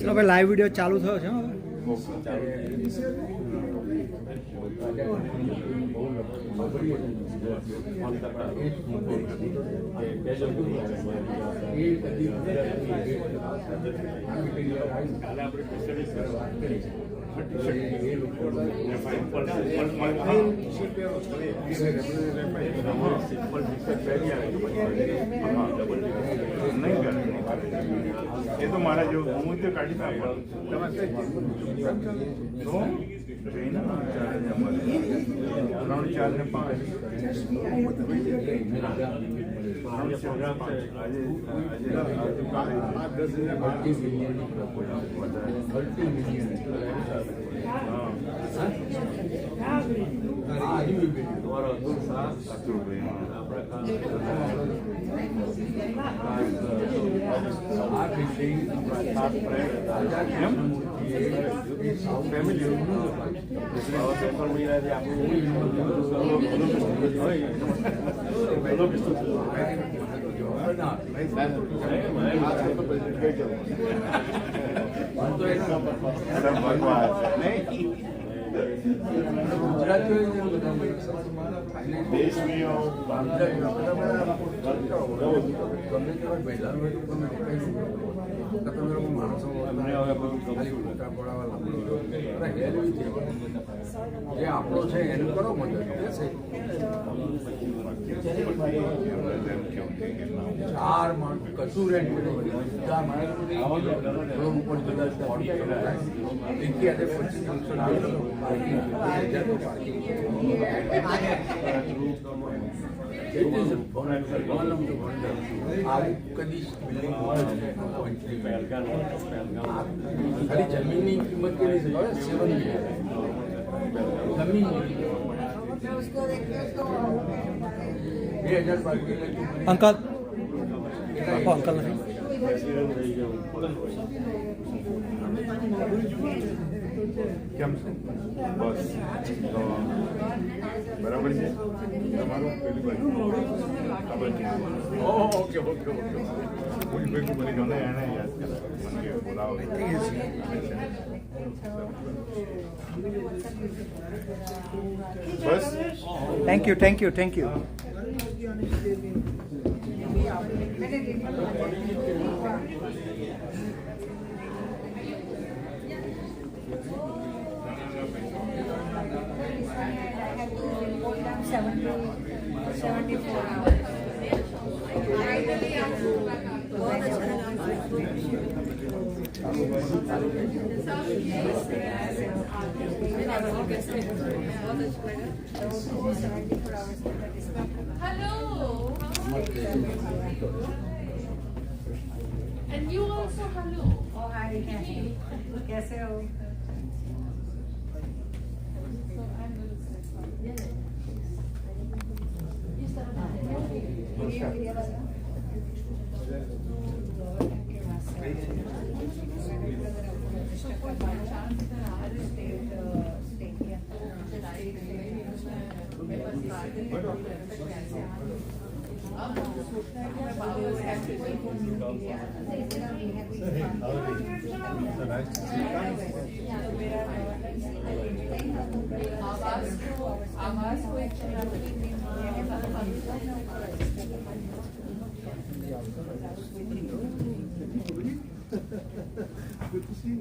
હવે live video ચાલુ થયો છે હવે એ તો મારા જો હું તો કાઢી નાખું ત્રણ ચાર ને પાંચ જે આપણો છે એનું કરો મદદ ચાર માણસ કશું રેન્ટ ખાલી જમીનની કિંમત કેટલી છે 7 જમીન 2000 અંકલ અંકલ નથી કેમ છે બસ તો બરાબર છે તમારું પેલી બાજુ ખબર છે ઓકે ઓકે ઓકે કોઈ ભેગું બની ગમે એને યાદ કરે મને બોલાવો બસ thank you Hello. And you also hello. Oh hi. कैसे हो?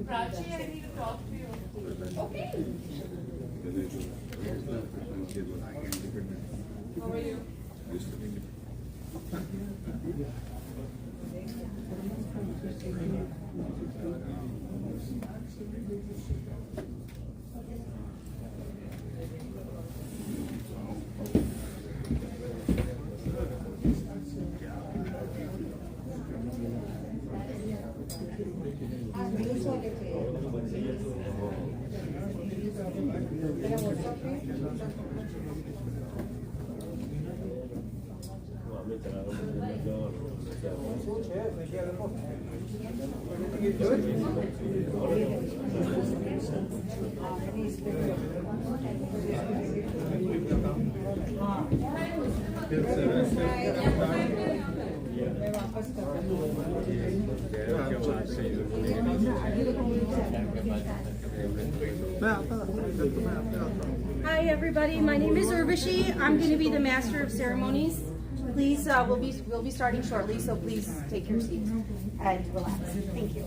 Prachi, I need to talk to you. Okay. How are you? मैं वापस कर Hi everybody, my name is Urvashi. I'm going to be the master of ceremonies. Please, we'll be starting shortly, so please take your seats and relax. Thank you.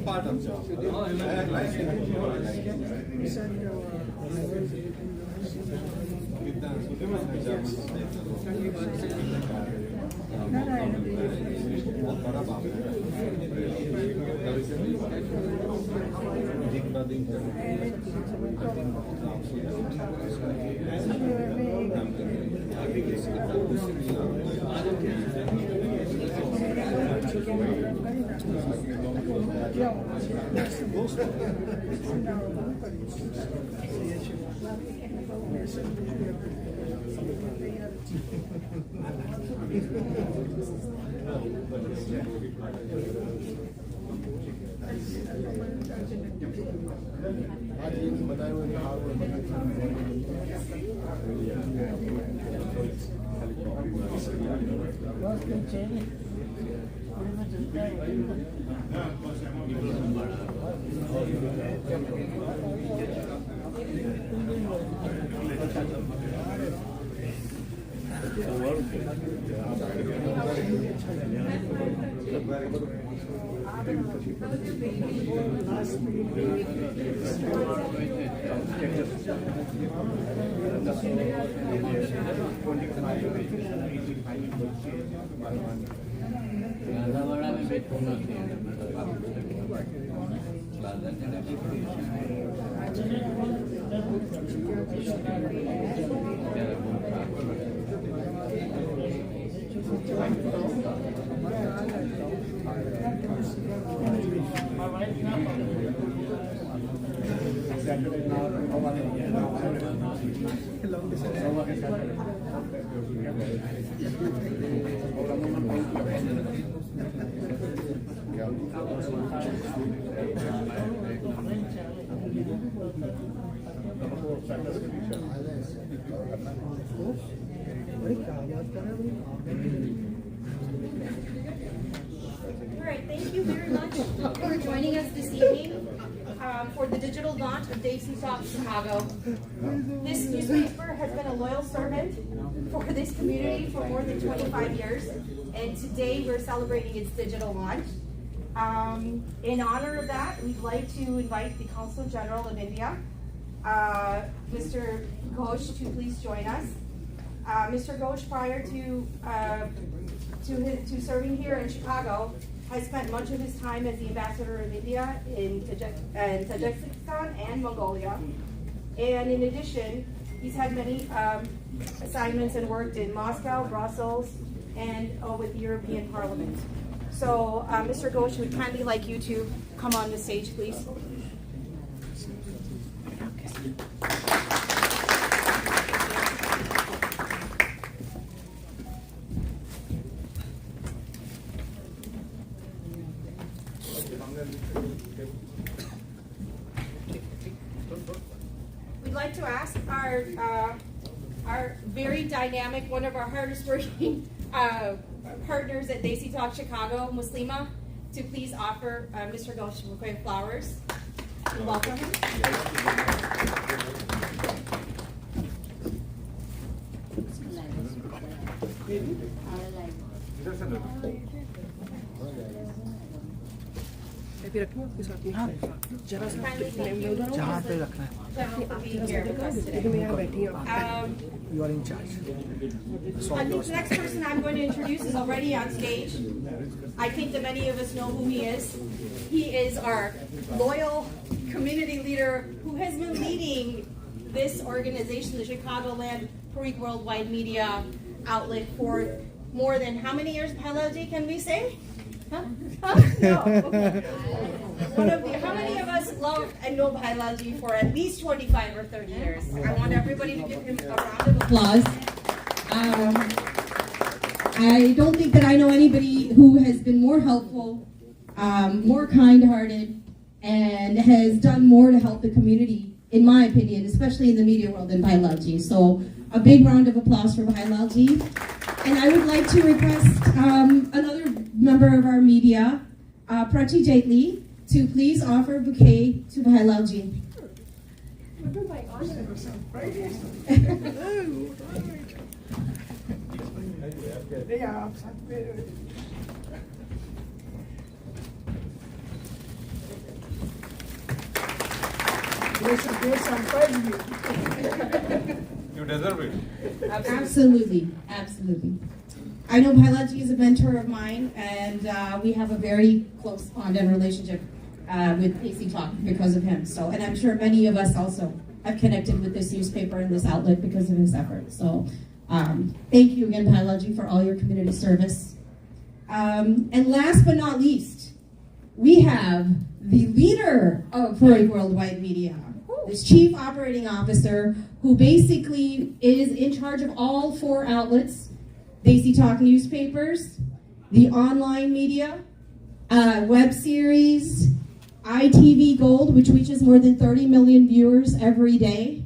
Part of job. I like All right, thank you very much for joining us this evening for the digital launch of Desi Talk Chicago. This newspaper has been a loyal servant for this community for more than 25 years, and today we're celebrating its digital launch. In honor of that, we'd like to invite the Consul General of India, Mr. Ghosh, to please join us. Mr. Ghosh, prior to serving here in Chicago, has spent much of his time as the ambassador of India in Tajikistan and Mongolia. And in addition, he's had many assignments and worked in Moscow, Brussels, and with the European Parliament. So, Mr. Ghosh, would kindly like you to come on the stage, please. We'd like to ask our very dynamic, one of our hardest working partners at Desi Talk Chicago, Muslima, to please offer Mr. Ghosh a bouquet of flowers. Welcome him. जहाँ पे रखना है General for being here with us today. You are in charge I think the next person I'm going to introduce is already on stage. I think that many of us know who he is. He is our loyal community leader who has been leading this organization, the Chicagoland Parikh Worldwide Media Outlet, for more than how many years, Balaji, can we say? Huh? No. Okay. How many of us love and know Balaji for at least 25 or 30 years? I want everybody to give him a round of applause. I don't think that I know anybody who has been more helpful, more kind-hearted, and has done more to help the community, in my opinion, especially in the media world, than Bailalji. So a big round of applause for Bailalji. And I would like to request another member of our media, Prachi Jaitley, to please offer a bouquet to Bailalji. You deserve it. Absolutely, absolutely. I know Bailalji is a mentor of mine, and we have a very close bond and relationship with Desi Talk because of him. So, and I'm sure many of us also have connected with this newspaper and this outlet because of his efforts. So, thank you again, Bailalji, for all your community service. And last but not least, we have the leader of Parikh Worldwide Media, this chief operating officer, who basically is in charge of all 4 outlets: Desi Talk newspapers, the online media, web series, ITV Gold, which reaches more than 30 million viewers every day.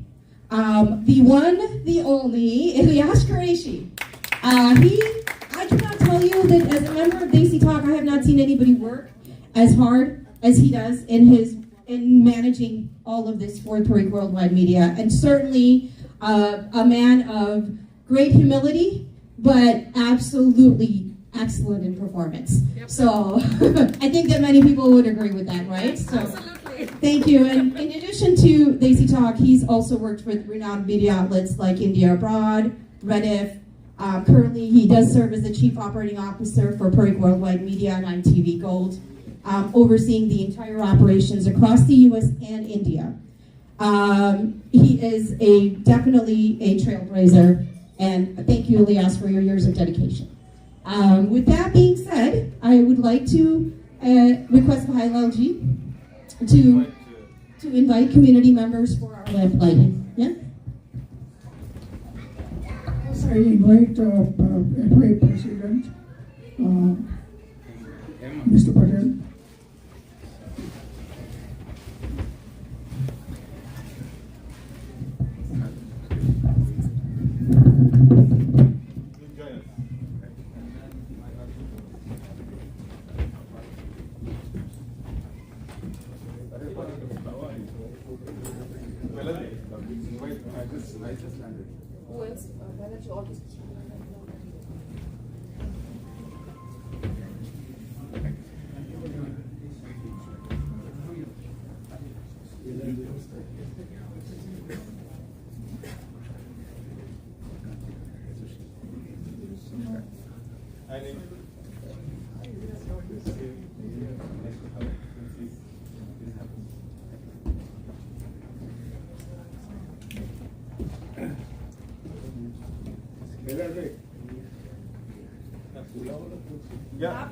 The one, the only, Ilyas Qureshi. I cannot tell you that as a member of Desi Talk, I have not seen anybody work as hard as he does in managing all of this for Parikh Worldwide Media, and certainly a man of great humility, but absolutely excellent in performance. Yep. So I think that many people would agree with that, right? So, absolutely. Thank you. And in addition to Desi Talk, he's also worked with renowned media outlets like India Abroad, Rediff. Currently, he does serve as the Chief Operating Officer for Parikh Worldwide Media and ITV Gold, overseeing the entire operations across the U.S. and India. He is definitely a trailblazer, and thank you, Ilyas, for your years of dedication. With that being said, I would like to request Bailalji to invite community members for our lamp lighting. Yeah? I invite FA President, Mr. Patel. Who else? Balaji always. Yeah.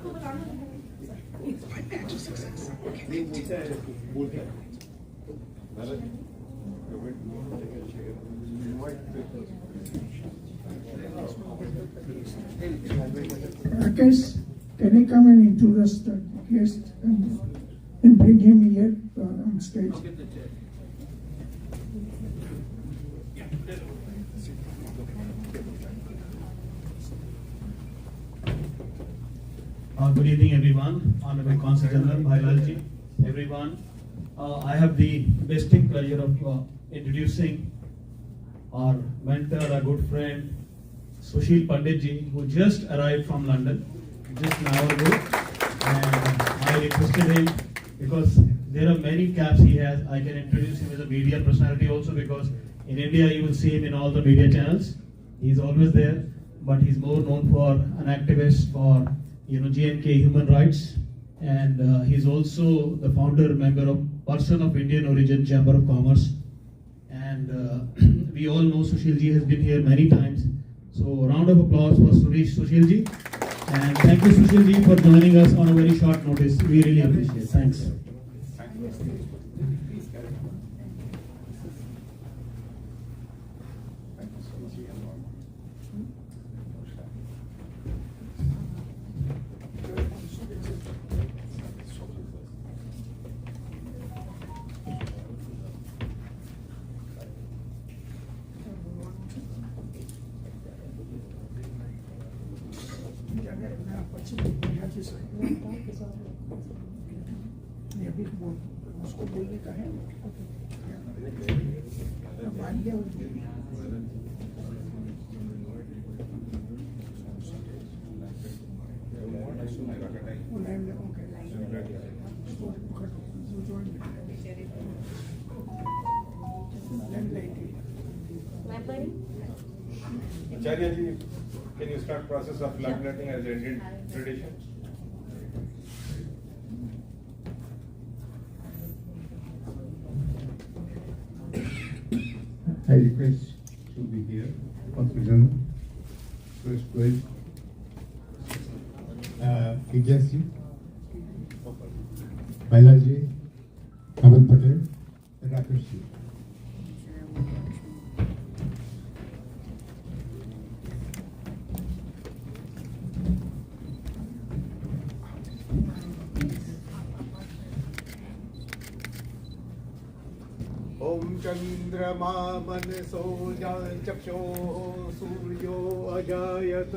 Rakesh, can you come and introduce the guest and bring him here on stage? Good evening, everyone. Honorable Consul General Bailalji, everyone. I have the distinct pleasure of introducing our mentor, our good friend, Sushil Panditji, who just arrived from London. just an hour ago, and I requested him because there are many caps he has. I can introduce him as a media personality also, because in India you will see him in all the media channels. He's always there, but he's more known for an activist for GNK human rights, and he's also the founder member of Person of Indian Origin Chamber of Commerce. And we all know Sushil ji has been here many times. So a round of applause for Sushil ji. And thank you, Sushil ji, for joining us on a very short notice. We really appreciate it. Thanks. उसको बोलने का है Acharya ji, can you start process of laminating as an Indian tradition? I request to be here for present. First quiz. Ilyas ji, Bailal ji, Aman Patel, and Rakesh ji. ओम चंद्रमा मनसो चक्षो सूर्यो अजायत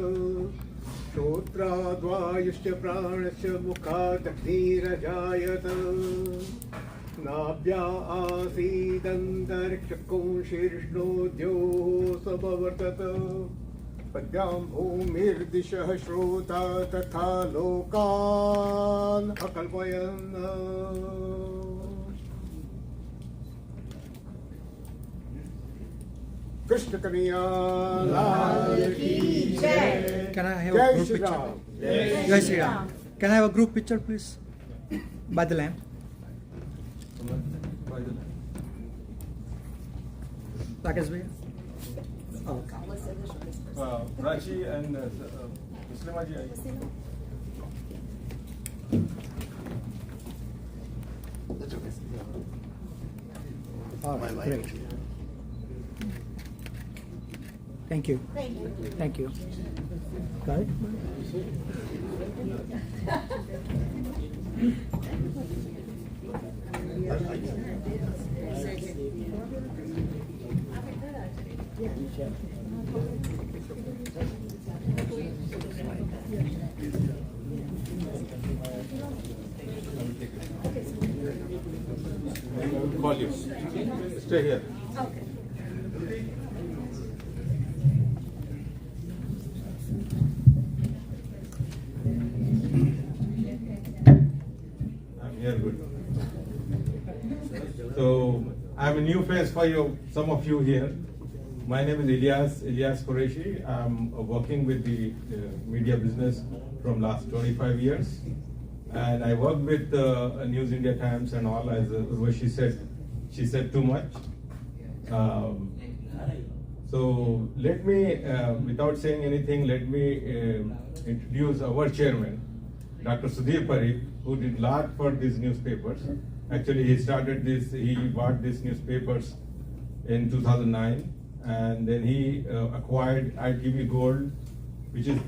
श्रोत्राद्वायुश्च प्राणश्च मुखादग्निरजायत नाभ्या आसीदन्तरिक्षकुंशीर्ष्णोद्यो समवर्तत पद्यां भूमिर्दिशः श्रोता तथा लोकान् अकल्पयन् कृष्ण कन्हैया लाल की जय। Can I have जय a group Shri picture? Ram. Jai Shri Ram. Can I have a group picture, please? By the lamp. Rakesh bhaiya. Oh. Rashi and Muslima ji. All right, great. Thank you. Thank you. Thank you. Got it? Call you. Stay here. Okay. I'm here, good. So I'm a new face for you, some of you here. My name is Ilyas Qureshi. I'm working with the media business from last 25 years. And I work with News India Times and all, as Urvashi said. She said too much. So let me, without saying anything, let me introduce our chairman, Dr. Sudhir Parikh, who did a lot for these newspapers. Actually, he started this, he bought these newspapers in 2009, and then he acquired ITV Gold, which is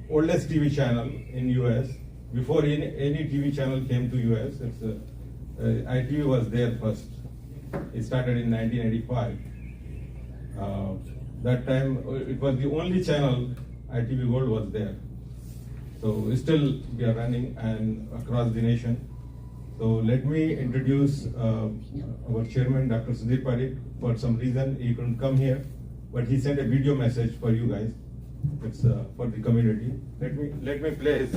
oldest TV channel in US. Before any TV channel came to US, ITV was there first. It started in 1985. That time, it was the only channel, ITV Gold was there. So still we are running and across the nation. So let me introduce our chairman, Dr. Sudhir Parikh. For some reason, he couldn't come here, but he sent a video message for you guys. It's for the community. Let me play his.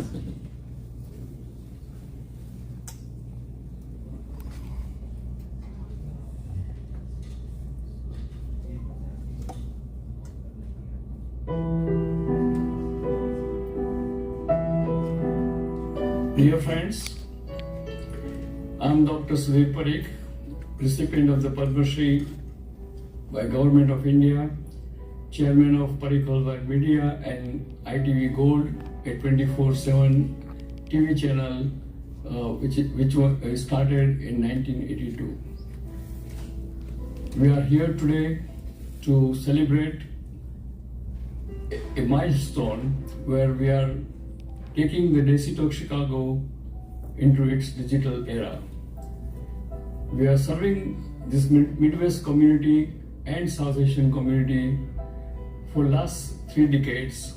Dear friends, I'm Dr. Sudhir Parikh, recipient of the Padma Shri by Government of India, Chairman of Parikh Worldwide Media and ITV Gold, a 24/7 TV channel which was started in 1982. We are here today to celebrate a milestone where we are taking the Desi Talk Chicago into its digital era. We are serving this Midwest community and South Asian community for last 3 decades,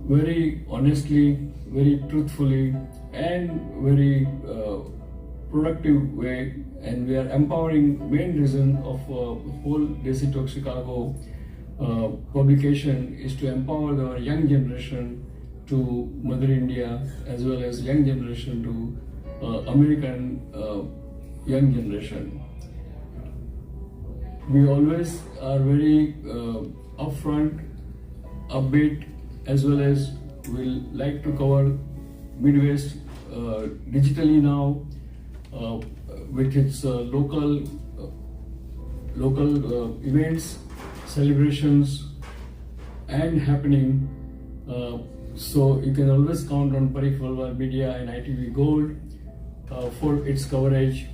very honestly, very truthfully, and very productive way. And we are empowering. Main reason of whole Desi Talk Chicago publication is to empower our young generation to Mother India, as well as young generation to American young generation. We always are very upfront, upbeat, as well as we'll like to cover Midwest digitally now with its local events, celebrations, and happening. So you can always count on Parikh Worldwide Media and ITV Gold for its coverage.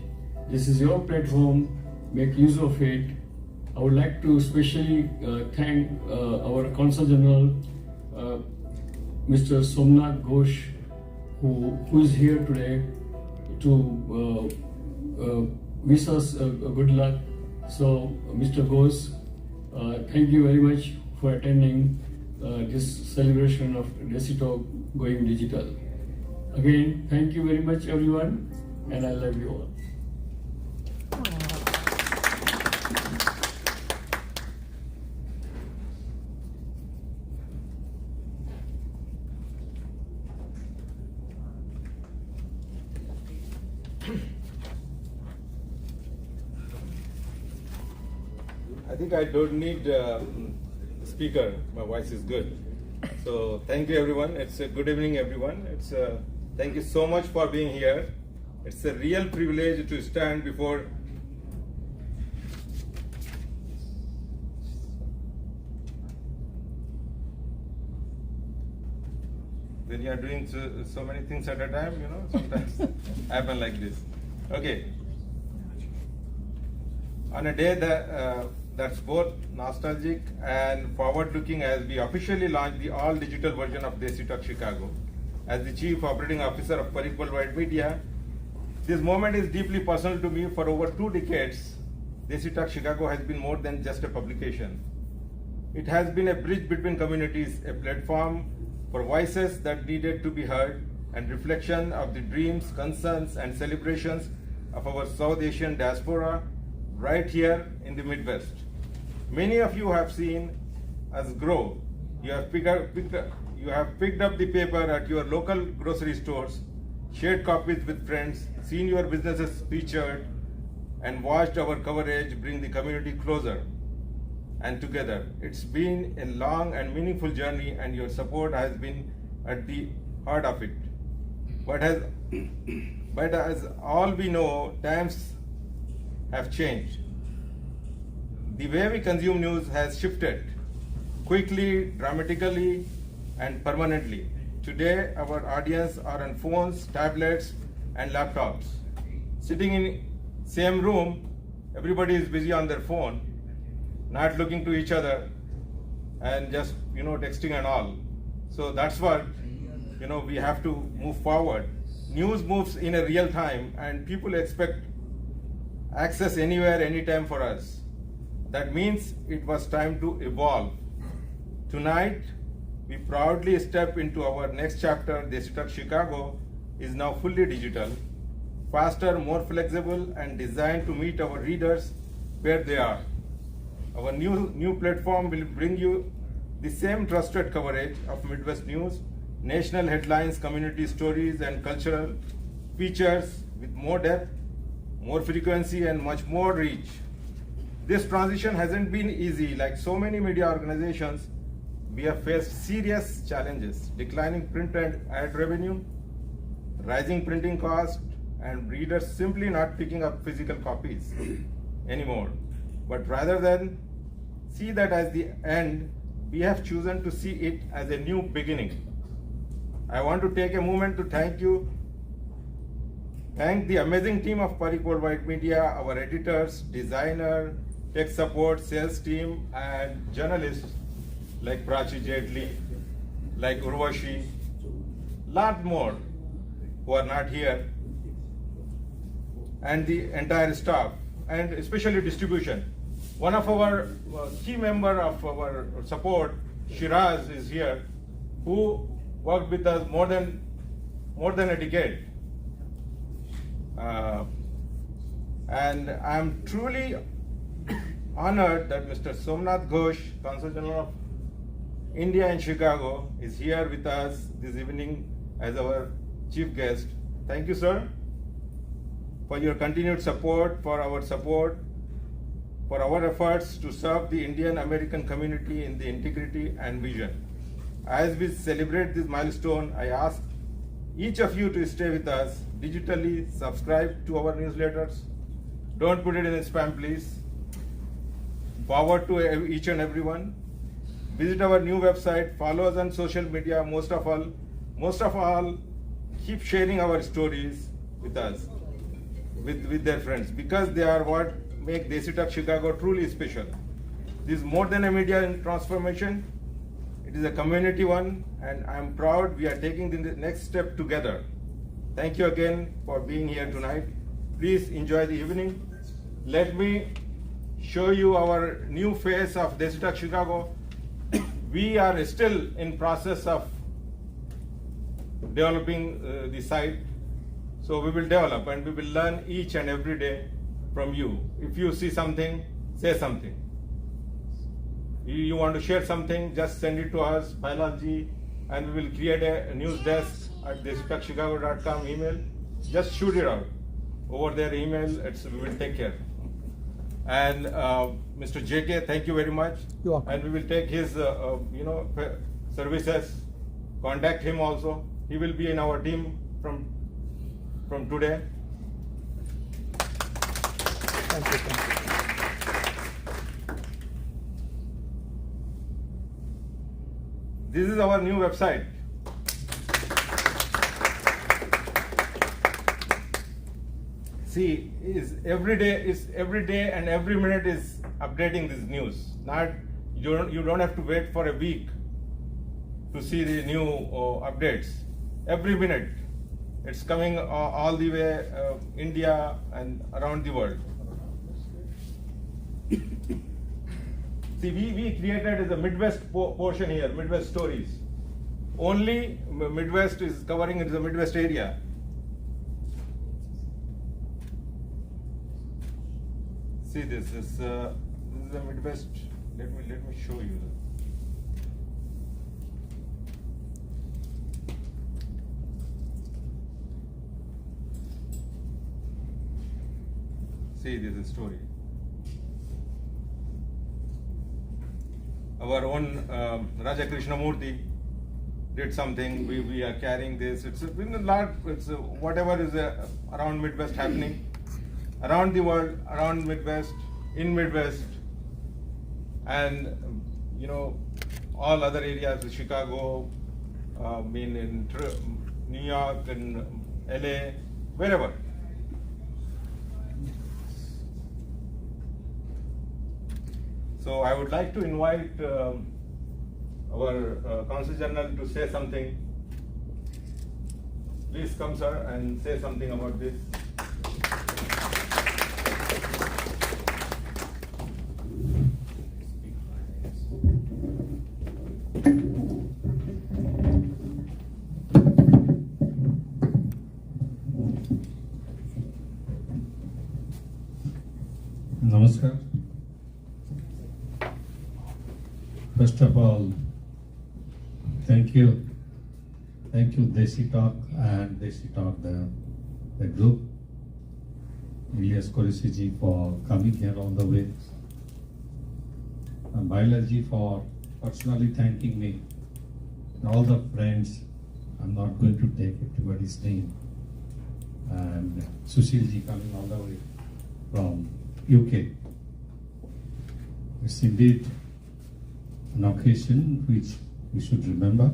This is your platform. Make use of it. I would like to especially thank our Consul General, Mr. Somnath Ghosh, who is here today to wish us good luck. So, Mr. Ghosh, thank you very much for attending this celebration of Desi Talk going digital. Again, thank you very much, everyone, and I love you all. I think I don't need speaker. My voice is good. So thank you, everyone. It's a good evening, everyone. Thank you so much for being here. It's a real privilege to stand before when you are doing so many things at a time, sometimes happen like this. Okay. On a day that's both nostalgic and forward-looking, as we officially launch the all-digital version of Desi Talk Chicago. As the Chief Operating Officer of Parikh Worldwide Media, this moment is deeply personal to me. For over 2 decades, Desi Talk Chicago has been more than just a publication. It has been a bridge between communities, a platform for voices that needed to be heard, and reflection of the dreams, concerns, and celebrations of our South Asian diaspora right here in the Midwest. Many of you have seen us grow. You have picked up the paper at your local grocery stores, shared copies with friends, seen your businesses featured, and watched our coverage bring the community closer and together. It's been a long and meaningful journey, and your support has been at the heart of it. But as all we know, times have changed. The way we consume news has shifted quickly, dramatically, and permanently. Today, our audience are on phones, tablets, and laptops. Sitting in same room, everybody is busy on their phone, not looking to each other, and just texting and all. So that's what we have to move forward. News moves in a real time, and people expect access anywhere, anytime for us. That means it was time to evolve. Tonight, we proudly step into our next chapter. Desi Talk Chicago is now fully digital, faster, more flexible, and designed to meet our readers where they are. Our new platform will bring you the same trusted coverage of Midwest news, national headlines, community stories, and cultural features with more depth, more frequency, and much more reach. This transition hasn't been easy. Like so many media organizations, we have faced serious challenges: declining print and ad revenue, rising printing costs, and readers simply not picking up physical copies anymore. But rather than see that as the end, we have chosen to see it as a new beginning. I want to take a moment to thank the amazing team of Parikh Worldwide Media, our editors, designer, tech support, sales team, and journalists like Prachi Jetli, like Urvashi, lot more who are not here, and the entire staff, and especially distribution. One of our key member of our support, Shiraz, is here, who worked with us more than a decade. And I'm truly honored that Mr. Somnath Ghosh, Consul General of India in Chicago, is here with us this evening as our chief guest. Thank you, sir, for your continued support, for our efforts to serve the Indian American community in the integrity and vision. As we celebrate this milestone, I ask each of you to stay with us, digitally subscribe to our newsletters. Don't put it in spam, please. Forward to each and everyone. Visit our new website, follow us on social media. Most of all, keep sharing our stories with us, with their friends, because they are what make Desi Talk Chicago truly special. This is more than a media transformation. It is a community one, and I am proud we are taking the next step together. Thank you again for being here tonight. Please enjoy the evening. Let me show you our new face of Desi Talk Chicago. We are still in process of developing the site. So we will develop and we will learn each and every day from you. If you see something, say something. You want to share something, just send it to us, biology, and we will create a news desk at desitalkchicago.com email. Just shoot it out. Over their email, we will take care. And Mr. JK, thank you very much. You're welcome. And we will take his services, contact him also. He will be in our team from today. Thank you. This is our new website. See, every day and every minute is updating this news. You don't have to wait for a week to see the new updates. Every minute, it's coming all the way India and around the world. See, we created the Midwest portion here, Midwest stories. Only Midwest is covering the Midwest area. See, this is the Midwest. Let me show you. See, this is story. Our own Raja Krishnamurti did something. We are carrying this. It's been a lot. It's whatever is around Midwest happening, around the world, around Midwest, in Midwest, and all other areas, Chicago, in New York and LA, wherever. So I would like to invite our Consul General to say something. Please come, sir, and say something about this. Namaskar. First of all, Thank you. Thank you, Desi Talk and Desi Talk, the group. Ilyas Korisiji for coming here all the way. And Bailaji for personally thanking me. And all the friends, I'm not going to take everybody's name. And Sushilji coming all the way from UK. It's indeed an occasion which we should remember.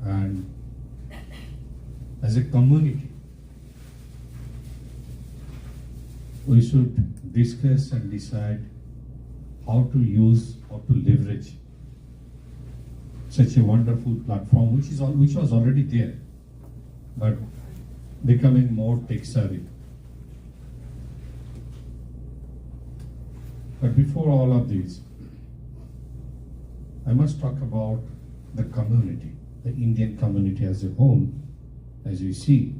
And as a community, we should discuss and decide how to use, how to leverage such a wonderful platform, which was already there, but becoming more tech savvy. But before all of these, I must talk about the community, the Indian community as a whole. As you see,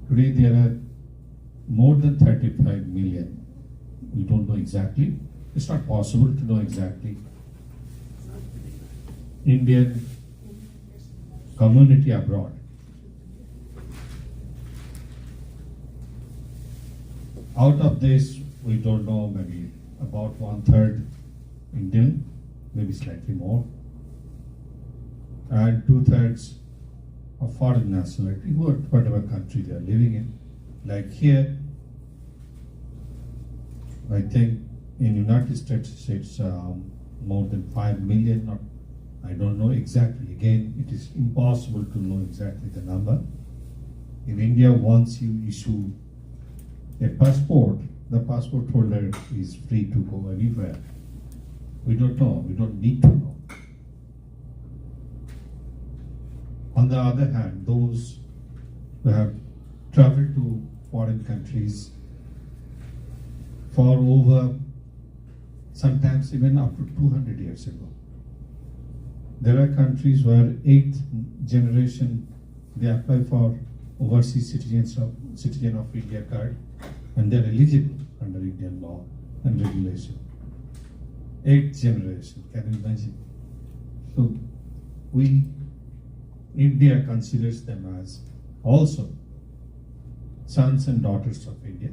today there are more than 35 million. We don't know exactly. It's not possible to know exactly. Indian community abroad. Out of this, we don't know, maybe about 1/3 Indian, maybe slightly more, and 2/3 of foreign nationality, whatever country they are living in. Like here, I think in United States it's more than 5 million. Not, I don't know exactly. Again, it is impossible to know exactly the number. In India, once you issue a passport, the passport holder is free to go anywhere. We don't know. We don't need to know. On the other hand, those who have traveled to foreign countries for over, sometimes even up to 200 years ago. There are countries where 8th generation, they apply for overseas citizen of India card, and they're eligible under Indian law and regulation. 8th generation, can you imagine? So India considers them as also sons and daughters of India,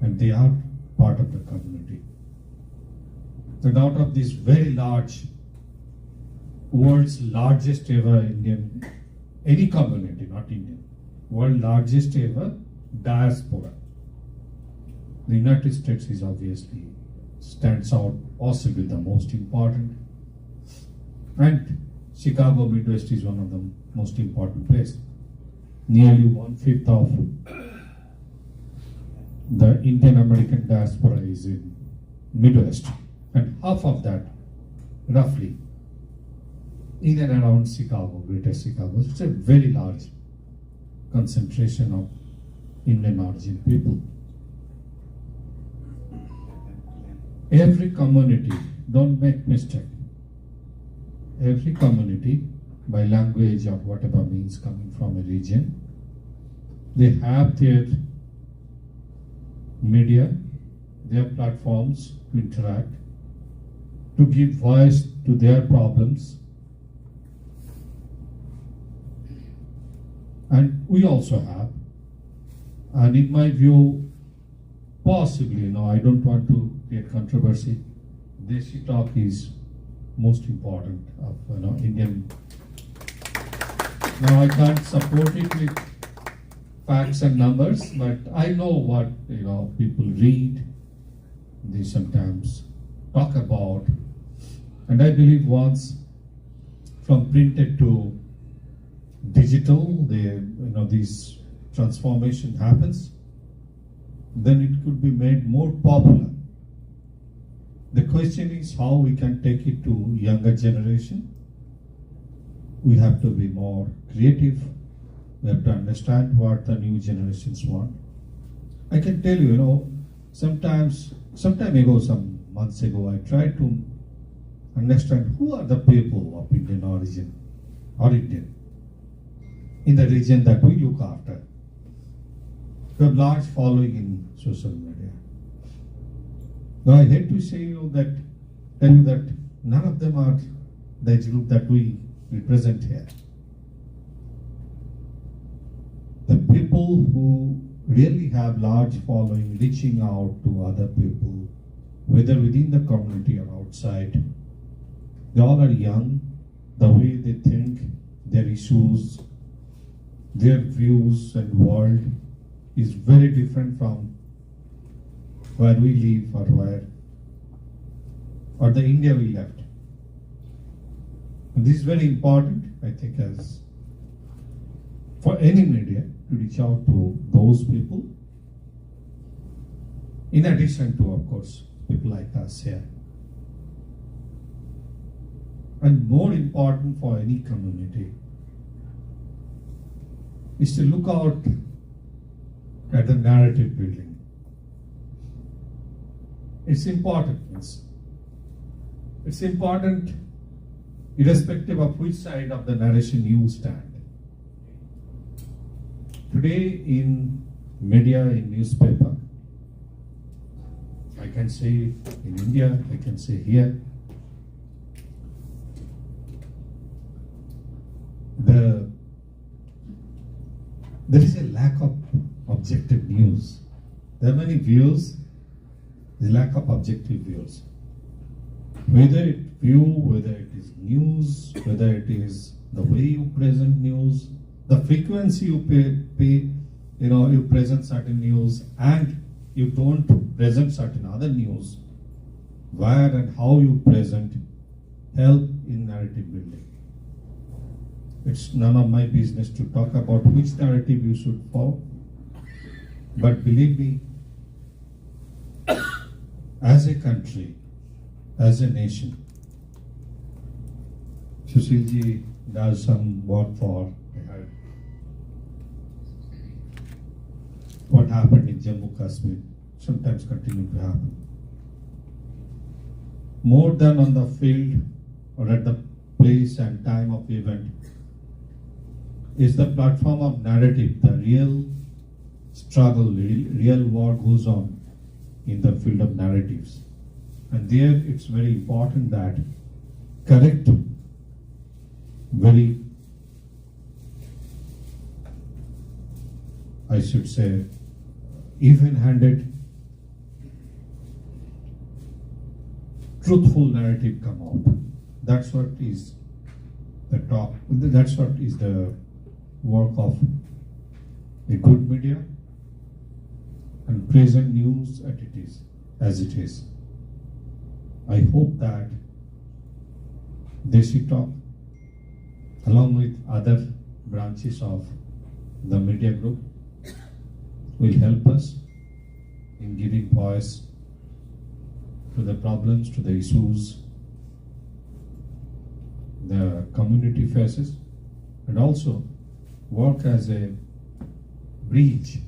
and they are part of the community. And out of this very large, world's largest ever Indian, any community, not Indian, world largest ever diaspora, the United States is obviously stands out, possibly the most important, and Chicago Midwest is one of the most important places. Nearly 1/5 of the Indian American diaspora is in Midwest, and half of that, roughly, in and around Chicago, Greater Chicago. It's a very large concentration of Indian origin people. Every community, don't make mistake, every community, by language or whatever means coming from a region, they have their media, their platforms to interact, to give voice to their problems. And we also have, and in my view, possibly, I don't want to create controversy, Desi Talk is most important of Indian. Now I can't support it with facts and numbers, but I know what people read, they sometimes talk about, and I believe once from printed to digital, this transformation happens, then it could be made more popular. The question is how we can take it to younger generation. We have to be more creative. We have to understand what the new generations want. I can tell you, some months ago, I tried to understand who are the people of Indian origin or Indian in the region that we look after. We have large following in social media. Now I hate to say tell you that none of them are the age group that we represent here. The people who really have large following, reaching out to other people, whether within the community or outside, they all are young. The way they think, their issues, their views and world is very different from where we live or the India we left. And this is very important, I think, as for any media to reach out to those people, in addition to, of course, people like us here. And more important for any community is to look out at the narrative building. It's important. It's important irrespective of which side of the narration you stand. Today in media, in newspaper, I can say in India, I can say here, there is a lack of objective news. There are many views, the lack of objective views. Whether it is news, whether it is the way you present news, the frequency you pay, you present certain news and you don't present certain other news, where and how you present help in narrative building. It's none of my business to talk about which narrative you should follow. But believe me, as a country, as a nation, Sushilji does some work for what happened in Jammu Kashmir, sometimes continue to happen. More than on the field or at the place and time of event, is the platform of narrative, the real struggle, real war goes on in the field of narratives. And there it's very important that correct, very, I should say, even-handed, truthful narrative come out. That's what is the talk, that's what is the work of a good media, and present news as it is. I hope that Desi Talk, along with other branches of the media group, will help us in giving voice to the problems, to the issues the community faces, and also work as a bridge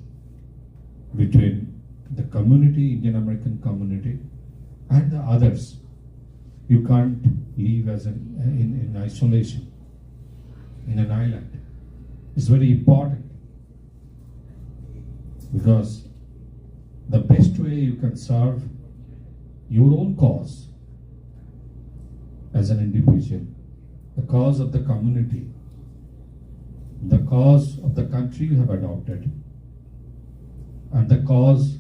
between the community, Indian American community, and the others. You can't live as in isolation, in an island. It's very important, because the best way you can serve your own cause as an individual, the cause of the community, the cause of the country you have adopted, and the cause,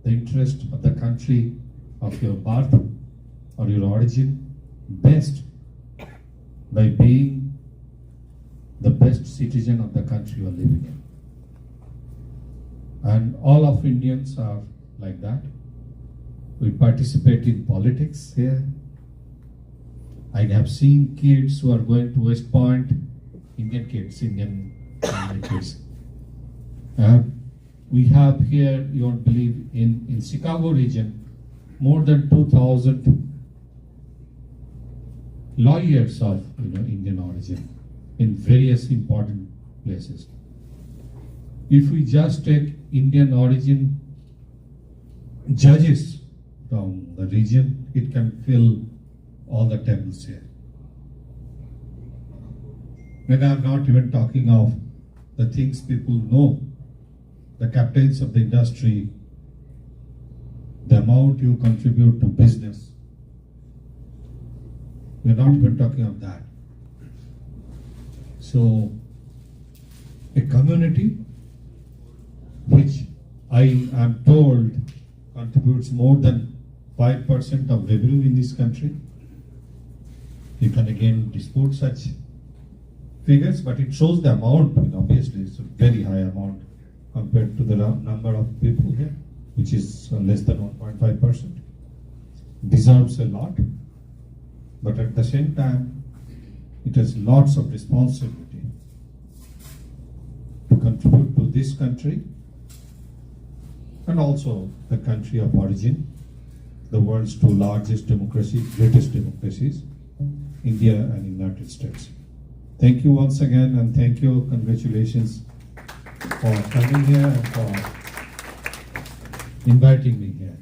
the interest of the country of your birth or your origin, best by being the best citizen of the country you are living in. And all of Indians are like that. We participate in politics here. I have seen kids who are going to West Point, Indian kids. We have here, you won't believe, in Chicago region, more than 2,000 lawyers of Indian origin in various important places. If we just take Indian origin judges from the region, it can fill all the tables here. And I'm not even talking of the things people know, the captains of the industry, the amount you contribute to business. We're not even talking of that. So, a community which I am told contributes more than 5% of revenue in this country. You can again dispute such figures, but it shows the amount. Obviously, it's a very high amount compared to the number of people here, which is less than 1.5%. Deserves a lot, but at the same time, it has lots of responsibility to contribute to this country and also the country of origin, the world's two largest democracies, greatest democracies, India and United States. Thank you once again, and thank you, congratulations for coming here and for inviting me here.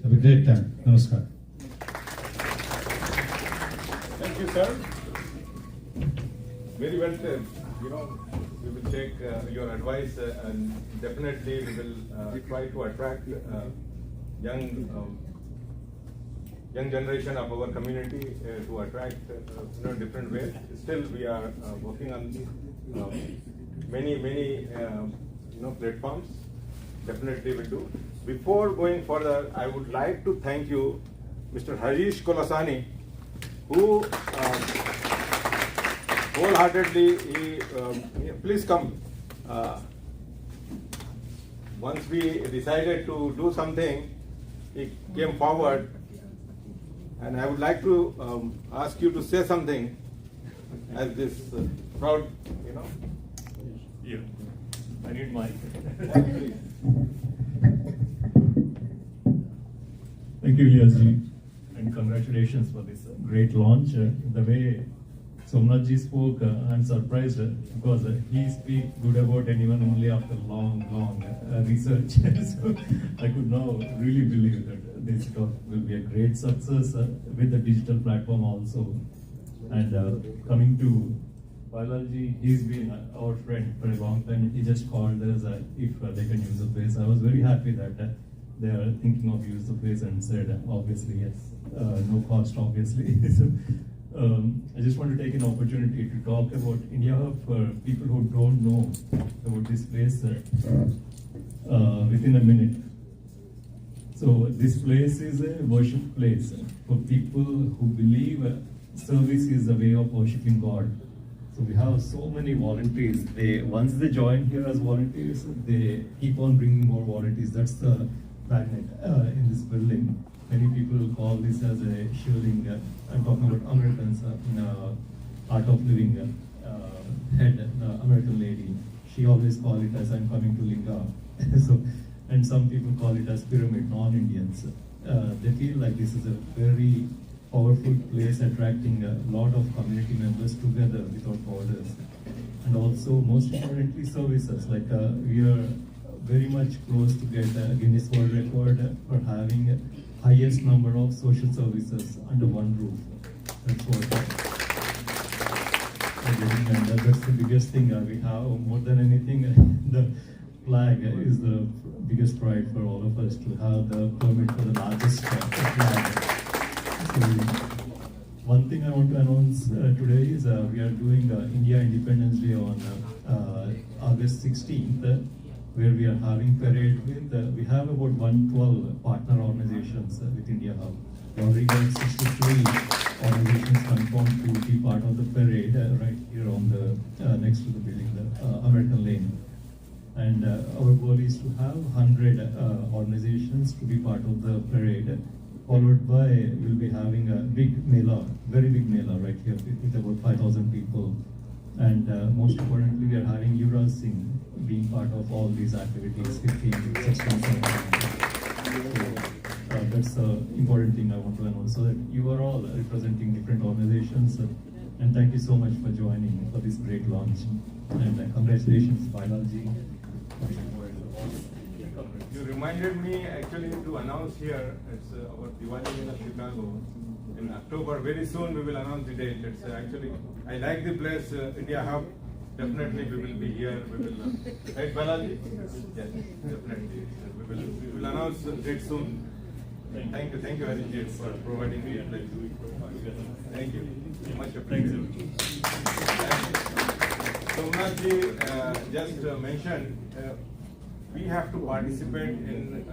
Have a great time. Namaskar. Thank you, sir. Very well said. We will take your advice and definitely we will try to attract young generation of our community to attract different ways. Still, we are working on many platforms. Definitely will do. Before going further, I would like to thank you, Mr. Harish Kolasani, who wholeheartedly, please come. Once we decided to do something, he came forward, and I would like to ask you to say something as this proud, Yeah, I need mic. Please. Thank you, Ilyasji, and congratulations for this great launch. The way Somnathji spoke, I'm surprised because he speaks good about anyone only after long research. So I could now really believe that this talk will be a great success with the digital platform also. And coming to Balaji, he's been our friend for a long time. He just called us if they can use the place. I was very happy that they are thinking of use the place and said, obviously, yes, no cost, obviously. So, I just want to take an opportunity to talk about India for people who don't know about this place within a minute. So this place is a worship place for people who believe service is the way of worshiping God. So we have so many volunteers. Once they join here as volunteers, they keep on bringing more volunteers. That's the magnet in this building. Many people call this as a shilling. I'm talking about Americans in Art of Living head, the American lady. She always calls it as I'm coming to Linga. So, and some people call it as pyramid, non-Indians. They feel like this is a very powerful place attracting a lot of community members together without borders. And also, most importantly, services. Like we are very much close to get a Guinness World Record for having highest number of social services under one roof. That's what and that's the biggest thing we have. More than anything, the flag is the biggest pride for all of us to have the permit for the largest flag. So, one thing I want to announce today is we are doing India Independence Day on August 16th. Where we are having parade with, we have about 112 partner organizations with India Hub. We already got 63 organizations confirmed to be part of the parade right here on the next to the building, the American Lane. And our goal is to have 100 organizations to be part of the parade, followed by we'll be having a big mela, very big mela right here with about 5,000 people. And most importantly, we are having Yuvraj Singh being part of all these activities, 15, 16, 17. So, that's the important thing I want to announce, so that you are all representing different organizations. And thank you so much for joining for this great launch. And congratulations, Balaji. You reminded me actually to announce here, it's our Diwali in Chicago in October. Very soon we will announce the date. It's actually, I like the place, India Hub. Definitely we will be here. We will, right Balaji? Yes, definitely. We will announce date soon. Thank you, Harijit, for providing me a place. Thank you. Much appreciated. Somnath just mentioned we have to participate in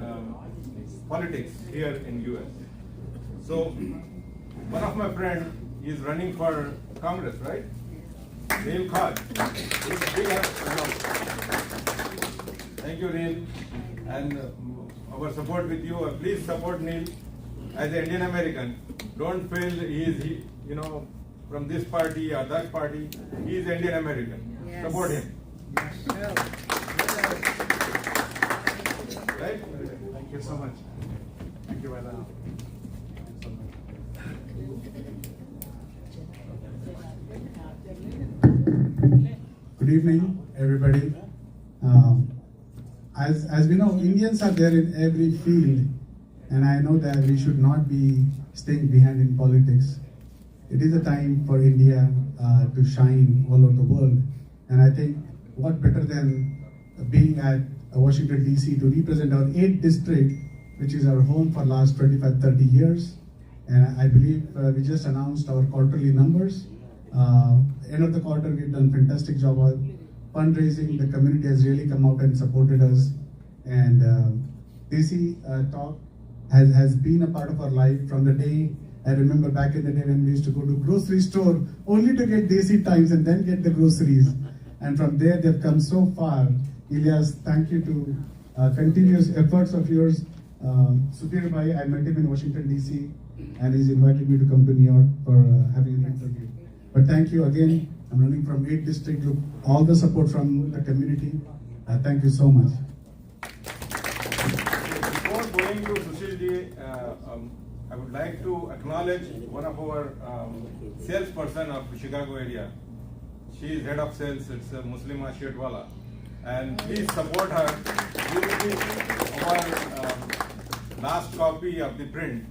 politics here in US. So one of my friends is running for Congress, right? Neil Khan. Thank you, Neil, and our support with you. Please support Neil as an Indian American. Don't feel he is from this party or that party. He is Indian American. Yes. Support him. Right? Thank you so much. Thank you, Vaila. Good evening, everybody. As we know, Indians are there in every field, and I know that we should not be staying behind in politics. It is a time for India to shine all over the world, and I think what better than being at Washington DC to represent our 8th district, which is our home for last 25-30 years. And I believe we just announced our quarterly numbers. End of the quarter, we've done fantastic job on fundraising. The community has really come out and supported us. And Desi Talk has been a part of our life from the day. I remember back in the day when we used to go to grocery store only to get Desi Times and then get the groceries. And from there, they've come so far. Ilyas, thank you to continuous efforts of yours. Sudhir Bhai, I met him in Washington, D.C. and he's invited me to come to New York for having an interview. But thank you again. I'm running from 8th District Group. All the support from the community. Thank you so much. Before going to Sushil, I would like to acknowledge one of our salesperson of Chicago area. She is head of sales. It's Muslima Shetwala. And please support her. You will be our last copy of the print.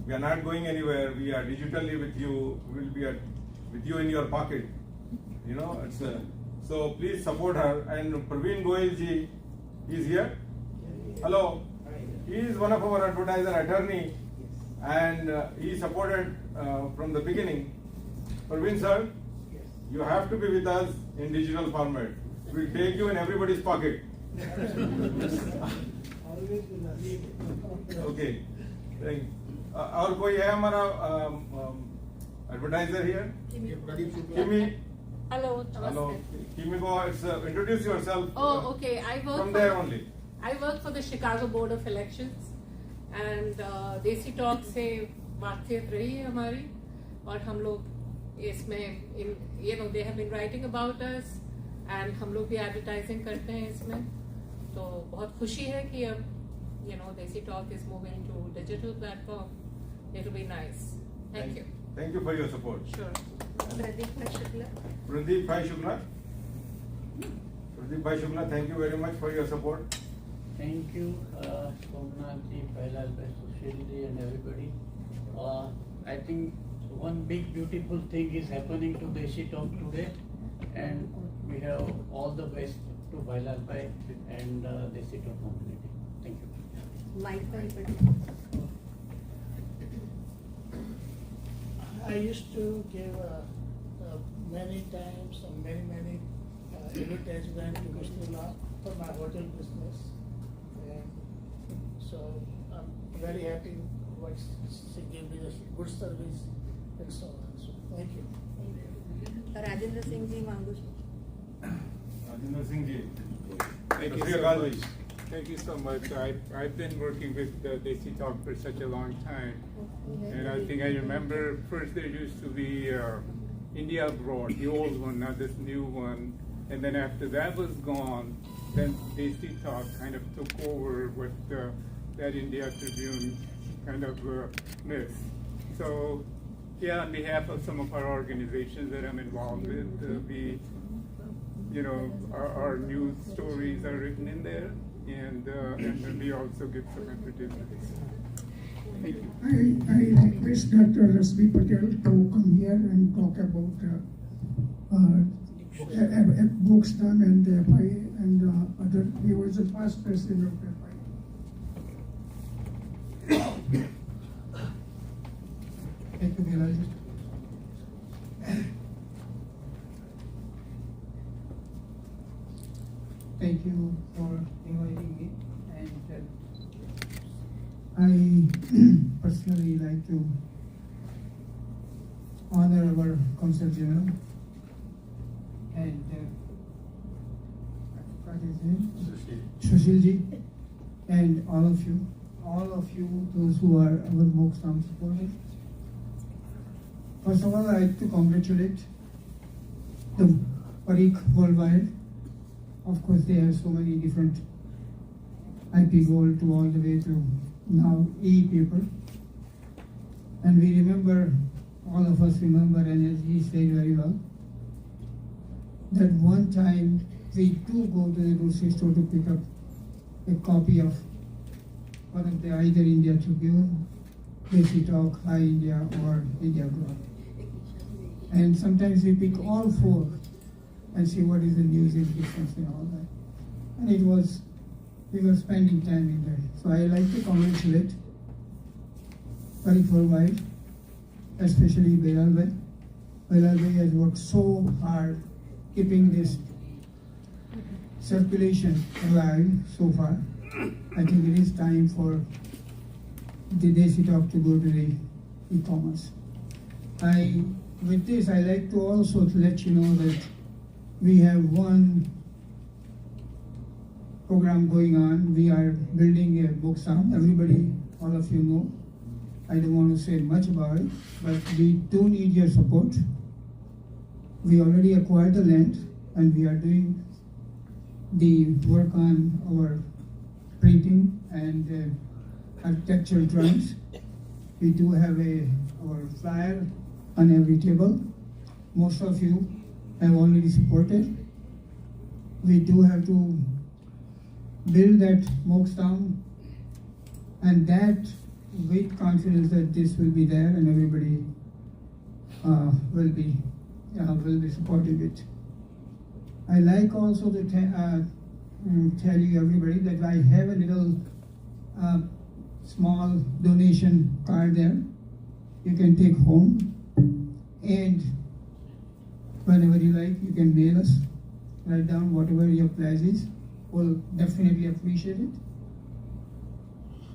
We are not going anywhere. We are digitally with you. We will be with you in your pocket. So please support her. And Praveen Goyal ji is here. Hello. He is one of our advertiser attorney, and he supported from the beginning. Praveen sir, you have to be with us in digital format. We'll take you in everybody's pocket. Okay. Thank you. और कोई है हमारा advertiser here? Kimi. Hello. Hello. Kimiko, introduce yourself. Oh, okay. I work from there only. I work for the Chicago Board of Elections, and Desi Talk से बातचीत रही है हमारी, और हम लोग इसमें they have been writing about us, and हम लोग भी advertising करते हैं इसमें, तो बहुत खुशी है कि अब Desi Talk is moving to digital platform. It will be nice. Thank you. Thank you for your support. Sure. Pradeep Bhai Shukla, thank you very much for your support. Thank you, Somnath ji, Pailal Bhai, Sushil ji, and everybody. I think one big beautiful thing is happening to Desi Talk today, and we have all the best to Pailal Bhai and Desi Talk community. Thank you. I used to give many times and many advertisement to Mr. for my hotel business, and so I'm very happy what she gave me the good service and so on. So thank you. Rajendra Singh ji, Mangu. Rajendra Singh ji. Thank you so much. Thank you so much. I've been working with Desi Talk for such a long time, and I think I remember first there used to be India Abroad, the old one, not this new one, and then after that was gone, then Desi Talk kind of took over what that India Tribune kind of missed. So yeah, on behalf of some of our organizations that I'm involved with, our news stories are written in there. And then we also get some advertisements. Thank you. I request Dr. Rasbi Patel to come here and talk about books done and other. He was the past president of FI. Thank you, Bilal. Thank you for inviting me, and I personally like to honor our Consul General and what is his name? Sushilji, and all of you, those who are our Moksam supporters. First of all, I like to congratulate the Parikh worldwide. Of course, they have so many different IP Gold to all the way to now e-paper. And we remember, all of us remember, and as he said very well, that one time we do go to the grocery store to pick up a copy of one of the either India Tribune, Desi Talk, High India, or India Globe. And sometimes we pick all four and see what is the news implications and all that. And we were spending time in there. So I like to congratulate Parikh worldwide, especially Bilal Bhai. Bilal Bhai has worked so hard keeping this circulation alive so far. I think it is time for the Desi Talk to go to the e-commerce. With this, I like to also let you know that we have one program going on. We are building a book sound. Everybody, all of you know. I don't want to say much about it, but we do need your support. We already acquired the land, and we are doing the work on our printing and architectural drawings. We do have our flyer on every table. Most of you have already supported. We do have to build that Mokstam, and that with confidence that this will be there and everybody will be supportive it. I like also to tell you everybody that I have a little small donation card there. You can take home, and whenever you like, you can mail us. Write down whatever your pledge is. We'll definitely appreciate it.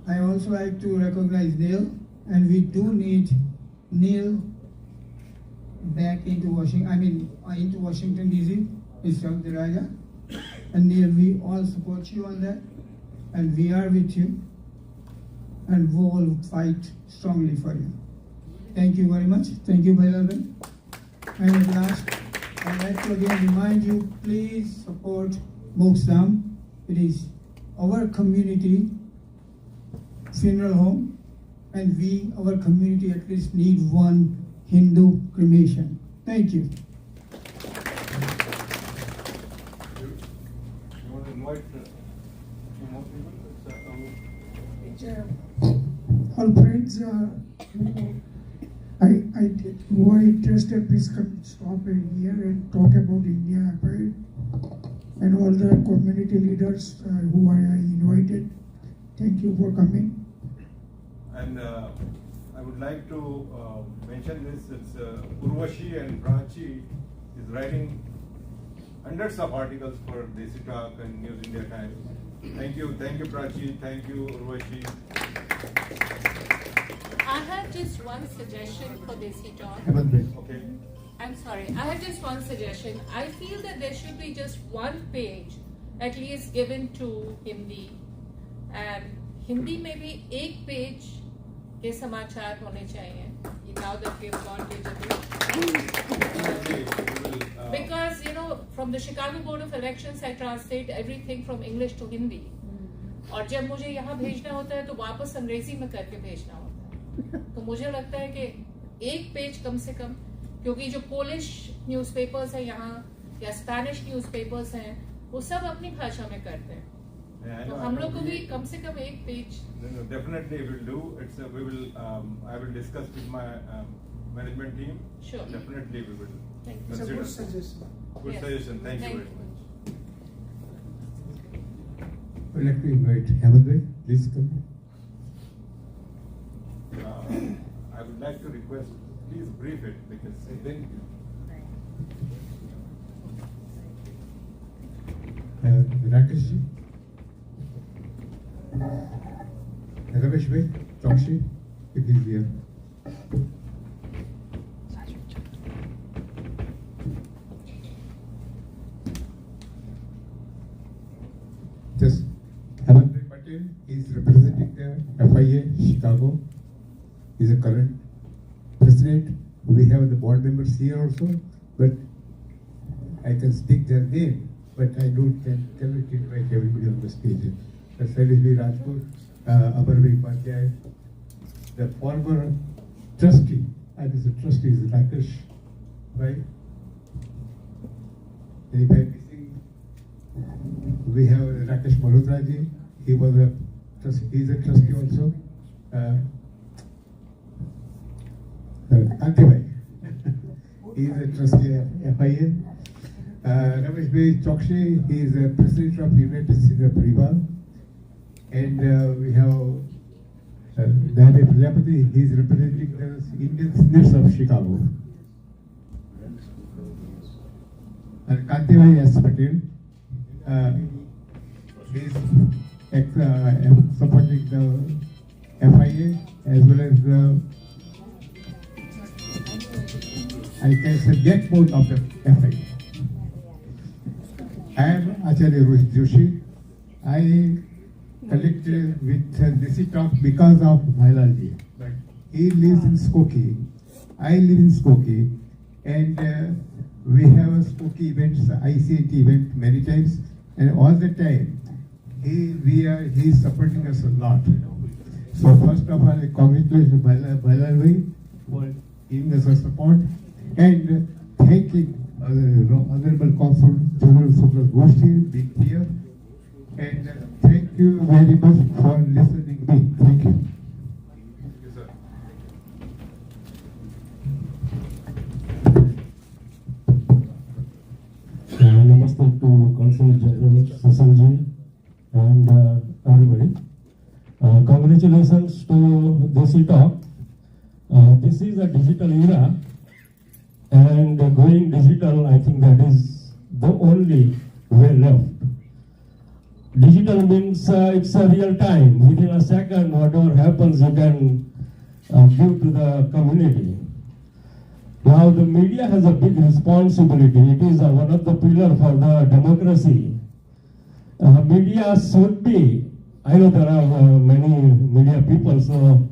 I also like to recognize Neil, and we do need Neil back into Washington DC, in Saudi Arabia. And Neil, we all support you on that, and we are with you, and we will fight strongly for you. Thank you very much. Thank you, Bilal Bhai. And at last, I'd like to again remind you, please support Mokstam. It is our community funeral home, and our community at least need one Hindu cremation. Thank you. You want to invite more people? All friends, I who are interested, please come stop in here and talk about India Empire, and all the community leaders who are invited. Thank you for coming. And I would like to mention this. It's Urvashi and Prachi is writing hundreds of articles for Desi Talk and News India Times. Thank you, Prachi. Thank you, Urvashi. I have just one suggestion for Desi Talk. Okay. I'm sorry. I have just one suggestion. I feel that there should be just one page at least given to Hindi, and Hindi में भी एक page के समाचार होने चाहिए. Now that we've gone digital, because from the Chicago Board of Elections I translate everything from English to Hindi, और जब मुझे यहाँ भेजना होता है तो वापस अंग्रेजी में करके भेजना होता है. तो मुझे लगता है कि एक पेज कम से कम, क्योंकि जो पोलिश न्यूज़पेपर्स हैं यहाँ या स्पेनिश न्यूज़पेपर्स हैं वो सब अपनी भाषा में करते हैं. तो हम लोग को भी कम से कम एक page. No, definitely we'll do. I will discuss with my management team. Sure. Definitely we will. Thank you. It's a good suggestion. Good suggestion. Thank you very much. I'd like to invite Hemant Bhai, please come. I would like to request, please brief it because then. Rakesh ji, Ramesh bhai, Chokshi, if he is here. Just Hemant Patel is representing the FIA Chicago. He is a current president. We have the board members here also, but I can speak their name, but I cannot invite everybody on the stage. Sailesh B. Rajput, Amar B. Pandya, the former trustee, and the trustee is Rakesh, right? And if I'm missing, we have Rakesh Malhotra ji. He was a trustee. He's a trustee also. Kanti he is a trustee of FIA. Ramesh B. Chokshi, he is a president of United States of Parivar. And we have Dadi Prajapati, he is representing the Indian Senators of Chicago. And Kanti S. Patel, he is supporting the FIA as well as the, I can say, backbone of the FIA. I am Acharya Rohit Joshi. I connected with Desi Talk because of Bhailalji. But he lives in Skokie. I live in Skokie. And we have a Skokie events, ICT event many times. And all the time, he is supporting us a lot. So first of all, I congratulate Bhailalji for giving us a support. And thanking Honorable Consul General Subrat Goshti being here. And thank you very much for listening to me. Thank you. Thank you, sir. Namaste to Consul General Sasalji and everybody. Congratulations to Desi Talk. This is a digital era, and going digital, I think that is the only way left. Digital means it's a real time. Within a second, whatever happens, you can give to the community. Now, the media has a big responsibility. It is one of the pillars for the democracy. Media should be, I know there are many media people, so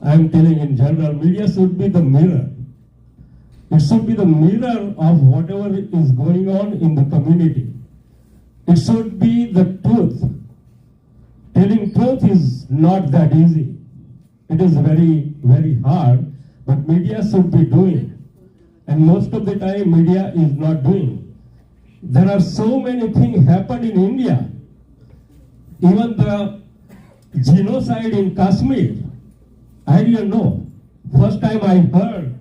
I'm telling in general, media should be the mirror. It should be the mirror of whatever is going on in the community. It should be the truth. Telling truth is not that easy. It is very, very hard, but media should be doing. And most of the time, media is not doing. There are so many things happen in India. Even the genocide in Kashmir, I didn't know. First time I heard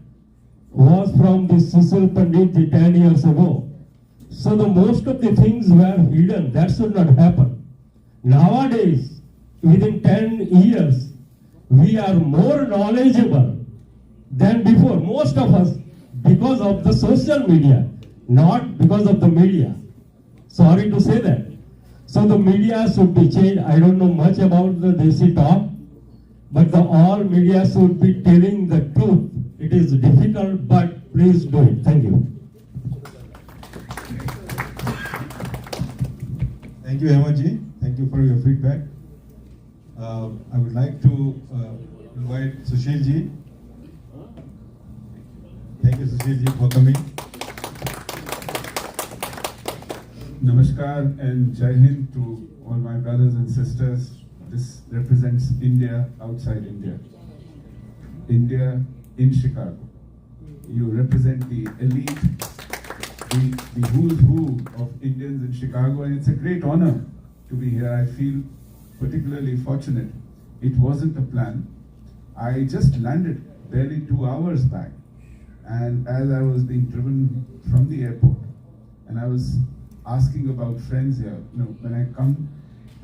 was from this Cecil Pandit 10 years ago. So the most of the things were hidden. That should not happen. Nowadays, within 10 years, we are more knowledgeable than before. Most of us, because of the social media, not because of the media. Sorry to say that. So the media should be changed. I don't know much about the Desi Talk, but the all media should be telling the truth. It is difficult, but please do it. Thank you. Thank you, Hemantji. Thank you for your feedback. I would like to invite Sushilji. Thank you, Sushilji, for coming. Namaskar and Jai Hind to all my brothers and sisters. This represents India outside India. India in Chicago. You represent the elite, the who's who of Indians in Chicago, and it's a great honor to be here. I feel particularly fortunate. It wasn't a plan. I just landed barely 2 hours back, and as I was being driven from the airport, and I was asking about friends here, when I come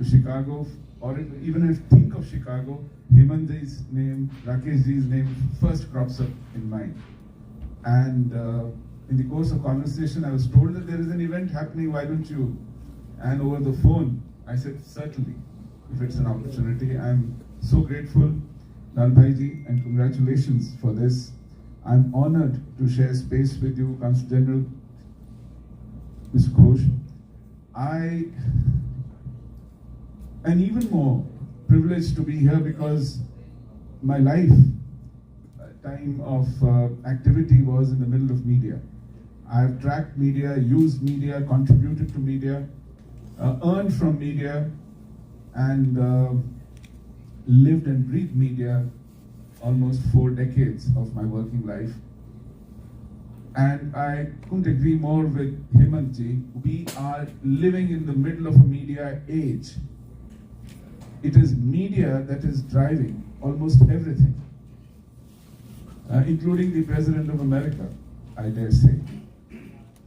to Chicago, or even if think of Chicago, Hemantji's name, Rakeshji's name first crops up in mind. And in the course of conversation, I was told that there is an event happening, why don't you? And over the phone, I said, certainly, if it's an opportunity. I'm so grateful, Lalbhaiji, and congratulations for this. I'm honored to share space with you, Consul General, Ms. Ghosh. And even more privileged to be here because my life time of activity was in the middle of media. I've tracked media, used media, contributed to media, earned from media, and lived and breathed media almost 4 decades of my working life. And I couldn't agree more with Hemantji. We are living in the middle of a media age. It is media that is driving almost everything, including the President of America, I dare say.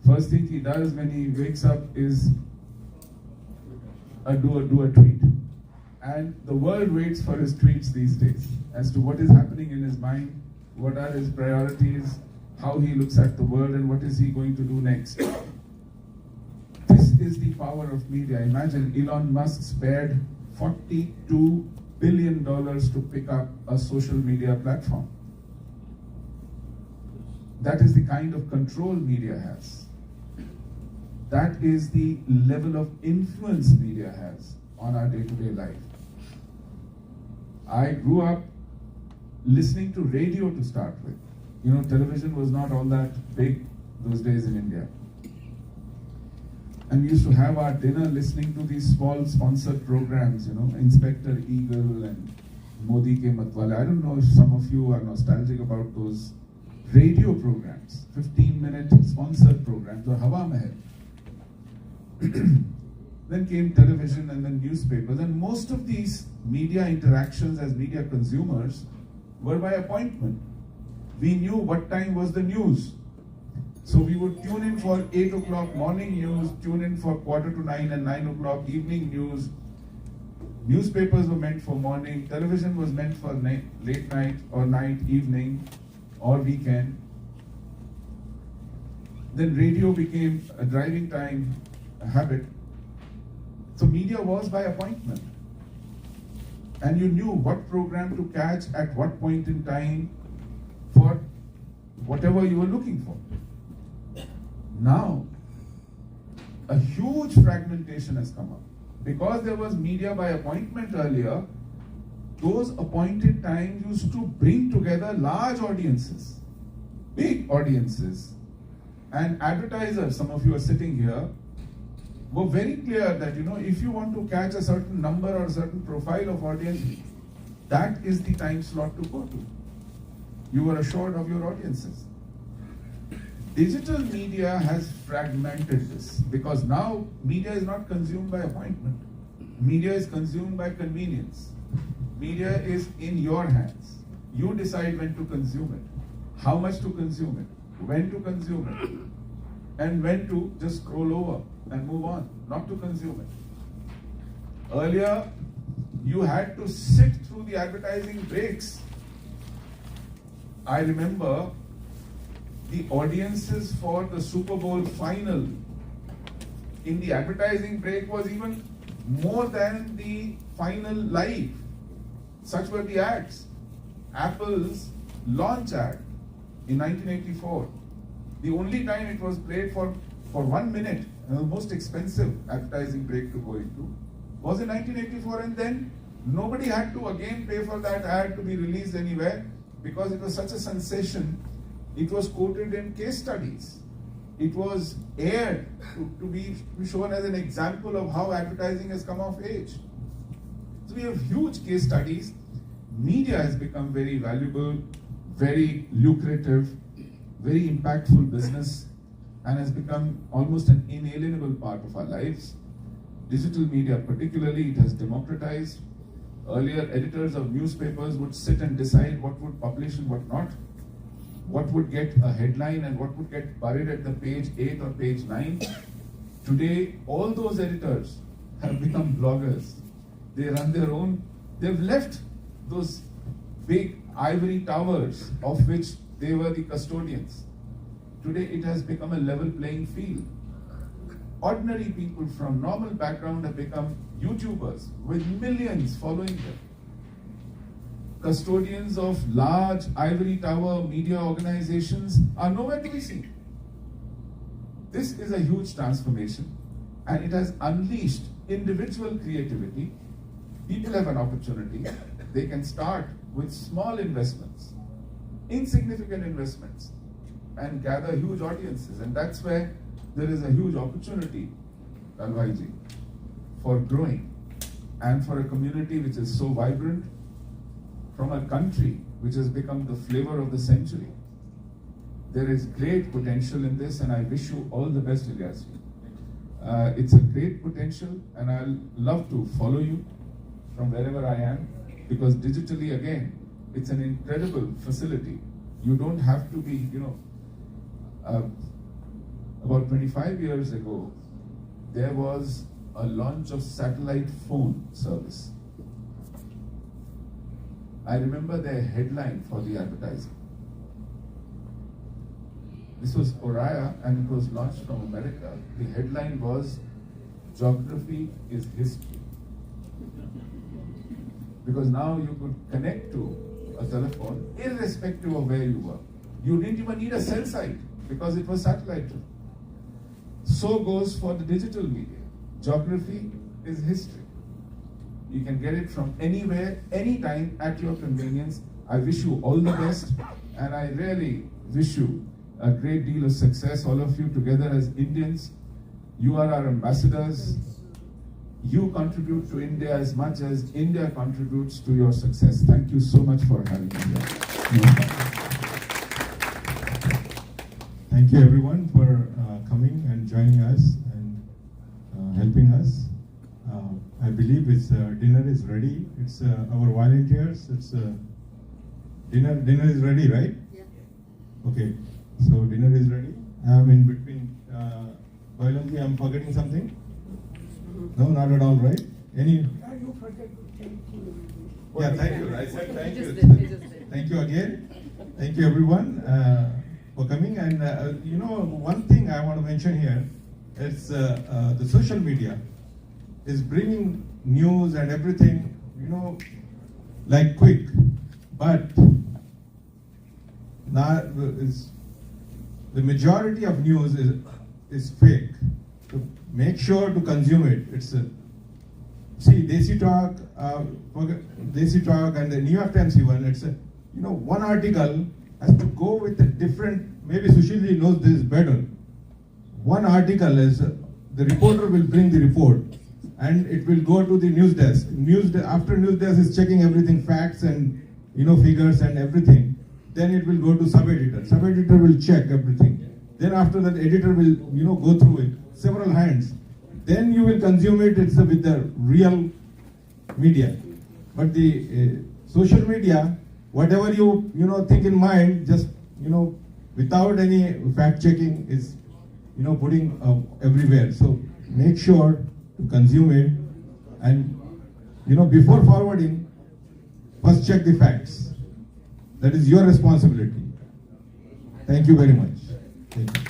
First thing he does when he wakes up is do a tweet. And the world waits for his tweets these days as to what is happening in his mind, what are his priorities, how he looks at the world, and what is he going to do next. This is the power of media. Imagine Elon Musk spared $42 billion to pick up a social media platform. That is the kind of control media has. That is the level of influence media has on our day-to-day life. I grew up listening to radio to start with. You know, television was not all that big those days in India. And we used to have our dinner listening to these small sponsored programs, you know, Inspector Eagle and Modi Ke Matwale. I don't know if some of you are nostalgic about those radio programs, 15-minute sponsored programs, or Hawa Mahal. Then came television and then newspapers, and most of these media interactions as media consumers were by appointment. We knew what time was the news. So we would tune in for 8 o'clock morning news, tune in for 8:45 and 9 o'clock evening news. Newspapers were meant for morning, television was meant for late night or night, evening or weekend. Then radio became a driving time habit. So media was by appointment. And you knew what program to catch at what point in time for whatever you were looking for. Now, a huge fragmentation has come up. Because there was media by appointment earlier, those appointed times used to bring together large audiences, big audiences. And advertisers, some of you are sitting here, were very clear that, you know, if you want to catch a certain number or a certain profile of audience, that is the time slot to go to. You were assured of your audiences. Digital media has fragmented this because now media is not consumed by appointment. Media is consumed by convenience. Media is in your hands. You decide when to consume it, how much to consume it, when to consume it, and when to just scroll over and move on, not to consume it. Earlier, you had to sit through the advertising breaks. I remember the audiences for the Super Bowl final in the advertising break was even more than the final live. Such were the ads. Apple's launch ad in 1984. The only time it was played for 1 minute, and the most expensive advertising break to go into, was in 1984, and then nobody had to again pay for that ad to be released anywhere because it was such a sensation. It was quoted in case studies. It was aired to be shown as an example of how advertising has come of age. So we have huge case studies. Media has become very valuable, very lucrative, very impactful business, and has become almost an inalienable part of our lives. Digital media particularly, it has democratized. Earlier, editors of newspapers would sit and decide what would publish and what not, what would get a headline and what would get buried at the page 8 or page 9. Today, all those editors have become bloggers. They run their own, they've left those big ivory towers of which they were the custodians. Today it has become a level playing field. Ordinary people from normal background have become YouTubers with millions following them. Custodians of large ivory tower media organizations are nowhere to be seen. This is a huge transformation, and it has unleashed individual creativity. People have an opportunity. They can start with small investments, insignificant investments, and gather huge audiences. And that's where there is a huge opportunity, Alvaiji, for growing, and for a community which is so vibrant, from a country which has become the flavor of the century. There is great potential in this, and I wish you all the best, Ilyas. It's a great potential, and I'll love to follow you from wherever I am, because digitally, again, it's an incredible facility. You don't have to be, about 25 years ago, there was a launch of satellite phone service. I remember their headline for the advertising. This was Oriya, and it was launched from America. The headline was, "Geography is history." Because now you could connect to a telephone irrespective of where you were. You didn't even need a cell site because it was satellite. So goes for the digital media. Geography is history. You can get it from anywhere, anytime, at your convenience. I wish you all the best, and I really wish you a great deal of success, all of you together as Indians. You are our ambassadors. You contribute to India as much as India contributes to your success. Thank you so much for having me here. Thank you everyone for coming and joining us and helping us. I believe it's dinner is ready. It's our volunteers. It's dinner is ready, right? Yeah. Okay, so dinner is ready. I'm in between. Bailanji, I'm forgetting something. No, not at all, right? Any? You forget to thank you. Yeah, thank you. I said thank you. Thank you again. Thank you everyone for coming. And one thing I want to mention here is the social media is bringing news and everything, like quick. But now the majority of news is fake. So make sure to consume it. See, Desi Talk, and the New York Times even, it's one article has to go with a different, maybe Sushilji knows this better. One article is, the reporter will bring the report and it will go to the news desk. After news desk is checking everything, facts and figures and everything. Then it will go to sub-editor. Sub-editor will check everything. Then after that, editor will go through it, several hands. Then you will consume it. It's with the real media. But the social media, whatever you think in mind, just without any fact checking is putting everywhere. So make sure to consume it, and before forwarding, first check the facts. That is your responsibility. Thank you very much. Thank you.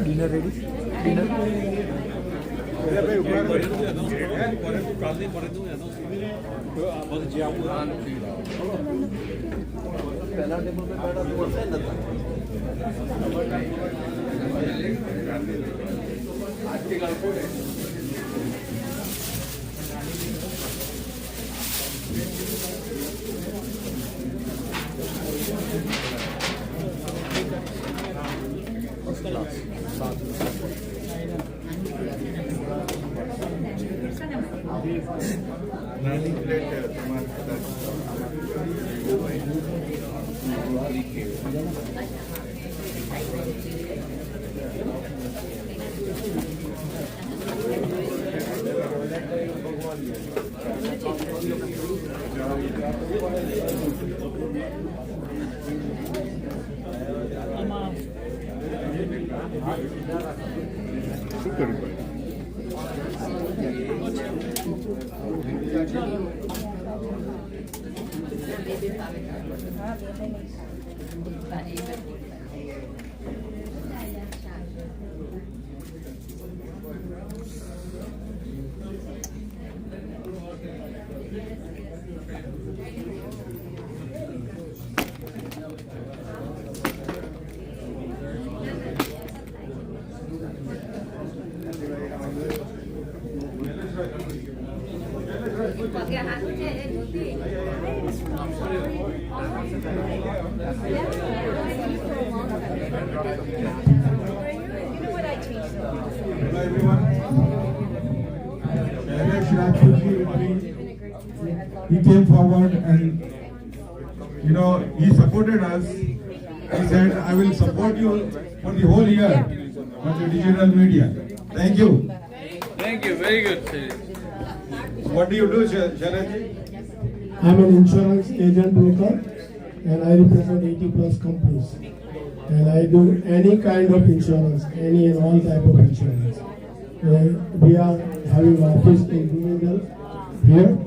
Dinner ready? Dinner. Hello everyone. He came forward and he supported us. He said, I will support you for the whole year for the digital media. Thank you. Thank you, very good, sir. What do you do, Shalaji? I'm an insurance agent broker and I represent 80 plus companies. And I do any kind of insurance, any and all type of insurance. We are having office in Bloomingdale here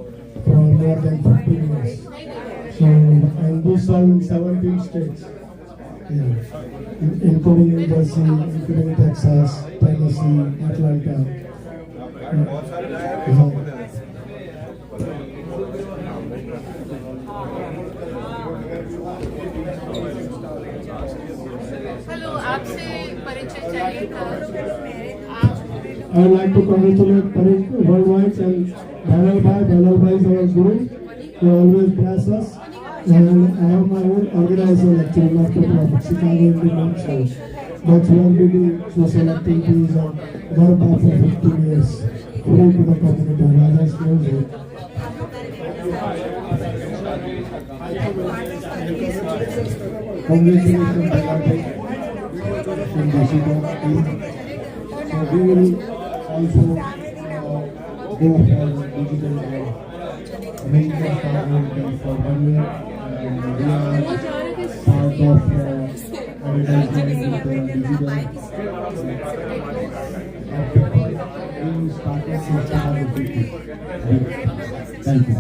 for more than 15 years. So, and we serve in 17 states, including New Jersey, including Texas, Tennessee, Atlanta. Hello आपसे परिचय चाहिए था I would like to congratulate Parik worldwide and Bhanal Bhai is our guru. He always bless us. And I have my own organization actually, not for profit, Chicago Independent Church. But we are doing social activities and Garba for 15 years. Free to the community. Raja's music. Congratulations to Parik and Desi Talk team. So we will also go for digital American target for 1 year and we are part of advertising with the digital we started from Chicago 50. Thank you.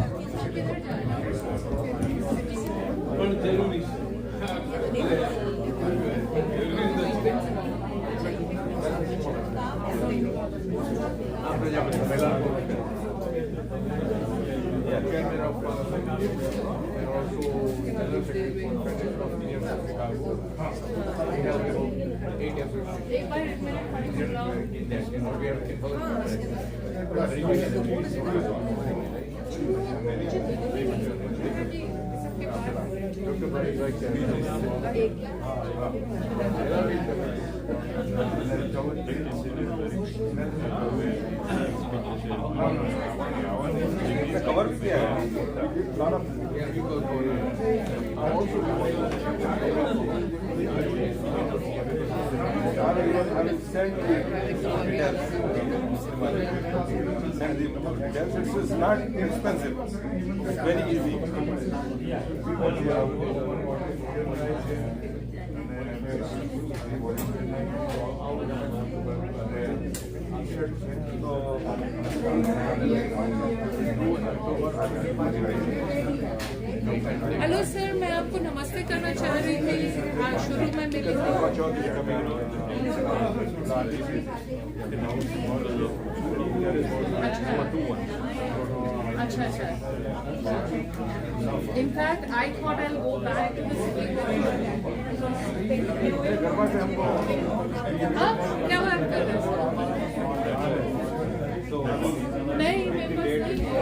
Cover भी किया है It's not expensive. It's very easy. Hello sir, मैं आपको नमस्ते करना चाह रही थी। शुरू में मिली थी। अच्छा अच्छा। In fact, I thought I'll go back to the city. क्या बात कर रहे हैं? नहीं, मेरे पास नहीं है।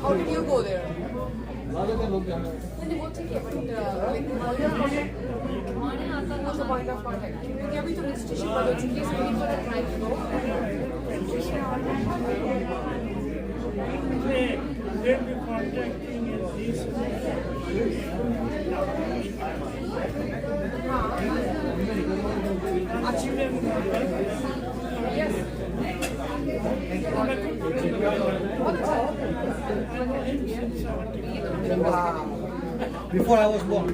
How did you go there? वो ठीक है but what's the point of contact? क्योंकि अभी तो registration बंद हो चुकी है, so people are trying to go. They'll be contacting these. Yes. Wow. Before I was born.